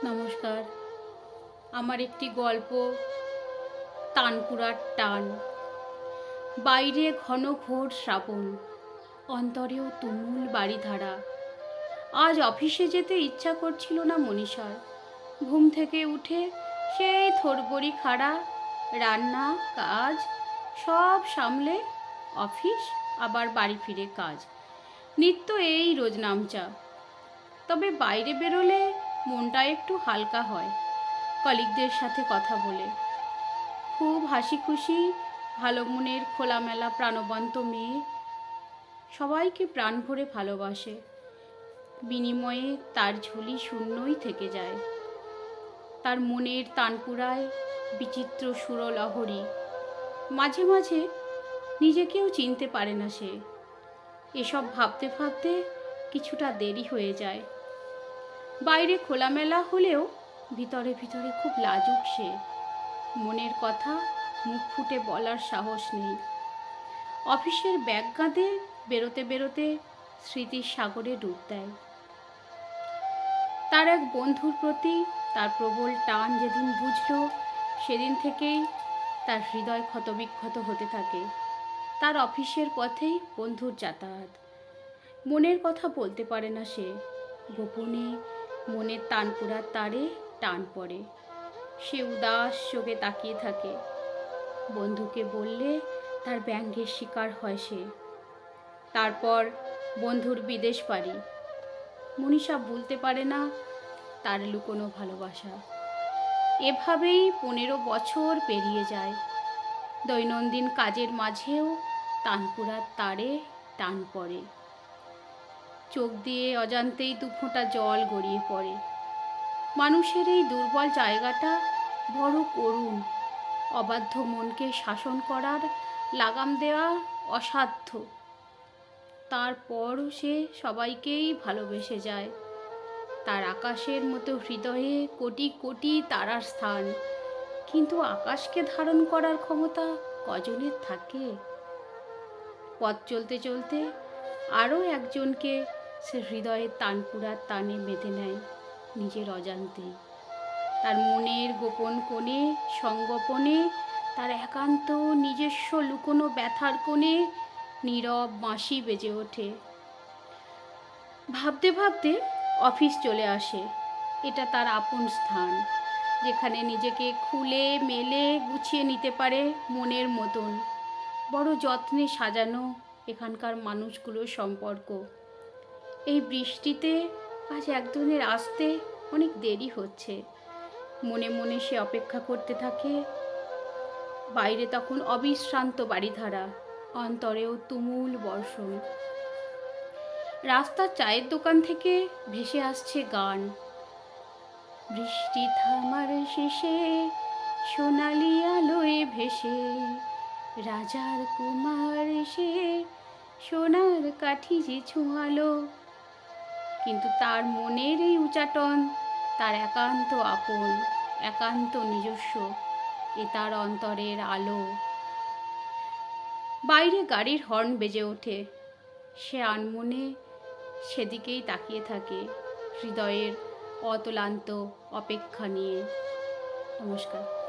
নমস্কার। আমার একটি গল্প, তানপুরার টান। বাইরে ঘন ঘোর শ্রাবণ, অন্তরেও তুমুল বারিধারা। আজ অফিসে যেতে ইচ্ছা করছিল না মনীষার। ঘুম থেকে উঠে সেই থোড়বড়ি খাড়া, রান্না কাজ সব সামলে অফিস, আবার বাড়ি ফিরে কাজ, নিত্য এই রোজ নামচা। তবে বাইরে বেরোলে মনটা একটু হালকা হয় কলিগদের সাথে কথা বলে। খুব হাসি খুশি, ভালো মনের, খোলামেলা, প্রাণবন্ত মেয়ে, সবাইকে প্রাণ ভরে ভালোবাসে। বিনিময়ে তার ঝুলি শূন্যই থেকে যায়। তার মনের তানপুরায় বিচিত্র সুরলহরী। মাঝে মাঝে নিজেকেও চিনতে পারে না সে। এসব ভাবতে ভাবতে কিছুটা দেরি হয়ে যায়। বাইরে খোলামেলা হলেও ভিতরে ভিতরে খুব লাজুক সে। মনের কথা মুখ ফুটে বলার সাহস নেই। অফিসের ব্যাগ কাঁধে বেরোতে বেরোতে স্মৃতির সাগরে ডুব দেয়। তার এক বন্ধুর প্রতি তার প্রবল টান যেদিন বুঝল, সেদিন থেকেই তার হৃদয় ক্ষতবিক্ষত হতে থাকে। তার অফিসের পথেই বন্ধুর যাতায়াত। মনের কথা বলতে পারে না সে। গোপনে মনের তানপুরার তারে টান পড়ে। সে উদাস চোখে তাকিয়ে থাকে। বন্ধুকে বললে তার ব্যঙ্গের শিকার হয় সে। তারপর বন্ধুর বিদেশ পাড়ি। মনীষা ভুলতে পারে না তার লুকোনো ভালোবাসা। এভাবেই 15 বছর পেরিয়ে যায়। দৈনন্দিন কাজের মাঝেও তানপুরার তারে টান পড়ে। চোখ দিয়ে অজান্তেই দুফোঁটা জল গড়িয়ে পড়ে। মানুষের এই দুর্বল জায়গাটা বড় করুণ। অবাধ্য মনকে শাসন করার লাগাম দেওয়া অসাধ্য। তারপরও সে সবাইকেই ভালোবেসে যায়। তার আকাশের মতো হৃদয়ে কোটি কোটি তারার স্থান। কিন্তু আকাশকে ধারণ করার ক্ষমতা কজনের থাকে? পথ চলতে চলতে আরও একজনকে সে হৃদয়ের তানপুরার টানে বেঁধে নেয় নিজের অজান্তেই। তার মনের গোপন কোণে, সংগোপনে, তার একান্ত নিজস্ব লুকোনো ব্যথার কোণে নীরব বাঁশি বেজে ওঠে। ভাবতে ভাবতে অফিস চলে আসে। এটা তার আপন স্থান, যেখানে নিজেকে খুলে মেলে গুছিয়ে নিতে পারে মনের মতন। বড় যত্নে সাজানো এখানকার মানুষগুলোর সম্পর্ক। এই বৃষ্টিতে আজ একজনের আসতে অনেক দেরি হচ্ছে। মনে মনে সে অপেক্ষা করতে থাকে। বাইরে তখন অবিশ্রান্ত বারিধারা, অন্তরেও তুমুল বর্ষণ। রাস্তার চায়ের দোকান থেকে ভেসে আসছে গান। বৃষ্টি থামার শেষে সোনালি আলোয় ভেসে রাজার কুমার এসে সোনার কাঠি যে ছোঁয়ালো। কিন্তু তার মনের এই উচাটন তার একান্ত আপন, একান্ত নিজস্ব। এ তার অন্তরের আলো। বাইরে গাড়ির হর্ন বেজে ওঠে। সে আনমনে সেদিকেই তাকিয়ে থাকে, হৃদয়ের অতলান্ত অপেক্ষা নিয়ে। নমস্কার।